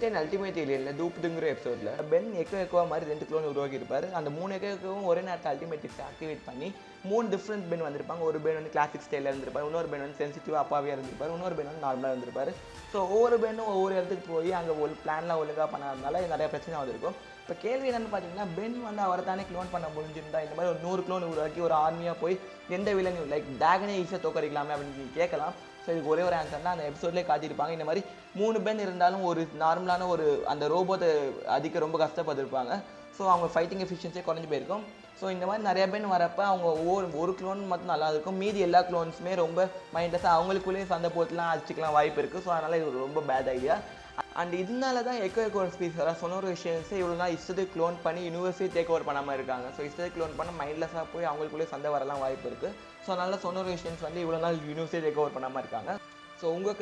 10 ultimate ஏலியனில் தூப்புதுங்கிற எபிசோடில் pen எக்கோவா மாதிரி 2 clone உருவாக்கி இருப்பார். அந்த 3 எக்கோவும் ஒரே நேரத்தில் அல்டிமேட்டிக்ஸ் ஆக்டிவேட் பண்ணி 3 டிஃப்ரெண்ட் பென் வந்திருப்பாங்க. ஒரு பென் வந்து கிளாசிக் ஸ்டைலில் இருந்திருப்பார், இன்னொரு பென் வந்து சென்சிட்டிவாக அப்பாவியாக இருந்திருப்பார், இன்னொரு பென் வந்து நார்மலாக இருந்திருப்பார். ஸோ ஒவ்வொரு பெண்ணும் ஒவ்வொரு இடத்துக்கு போய் அங்கே ஒரு பிளான்லாம் ஒழுங்காக பண்ணாதனால நிறைய பிரச்சனை வந்திருக்கும். இப்போ கேள்வி என்னென்னு பார்த்தீங்கன்னா, பென் வந்து அவரை தானே க்ளோன் பண்ண முடிஞ்சிருந்தா இந்த மாதிரி ஒரு 100 க்ளோன் உருவாக்கி ஒரு ஆர்மியாக போய் எந்த வில்லனையும் லைக் டாகனே ஈஸியாக தோக்கடிக்கலாமே அப்படின்னு நீங்கள் கேட்கலாம். ஸோ இதுக்கு ஒரே ஒரு ஆன்சர்னா அந்த எபிசோட்லேயே காட்டியிருப்பாங்க. இந்த மாதிரி 3 பென் இருந்தாலும் ஒரு நார்மலான ஒரு அந்த ரோபோத்தை அடிக்க ரொம்ப கஷ்டப்பட்டுருப்பாங்க. ஸோ அவங்க ஃபைட்டிங் எஃபிஷியன்ஸே குறைஞ்சி போயிருக்கும். ஸோ இந்த மாதிரி நிறைய பென் வரப்போ அவங்க ஒரு க்ளோன் மட்டும் நல்லா இருக்கும், மீதி எல்லா க்ளோன்ஸுமே ரொம்ப மைண்டஸாக அவங்களுக்குள்ளேயே சண்டை போட்டுலாம் அடிச்சிக்கலாம் வாய்ப்பு இருக்குது. ஸோ அதனால் இது ரொம்ப பேட் ஐடியா. அண்ட் இதனால தான் எக்கோ ஸ்பீஸ் சொன்ன ஒரு விஷயத்தை இவ்வளோ நாள் இஷ்டத்துக்கு க்ளோன் பண்ணி யூனிவர்ஸே டேக் ஓவர் பண்ணாமல் இருக்காங்க. ஸோ இஷ்டத்துக்கு க்ளோன் பண்ண மைண்ட்லெஸ்ஸாக போய் அவங்களுக்குள்ளே சண்டை வரலாம் வாய்ப்பு இருக்குது. ஸோ அதனால சொன்ன ஒரு விஷயம்ஸ் வந்து இவ்வளோ நாள் யூனிவர்ஸே டேக் ஓவர் பண்ணாமல் இருக்காங்க. ஸோ உங்கள்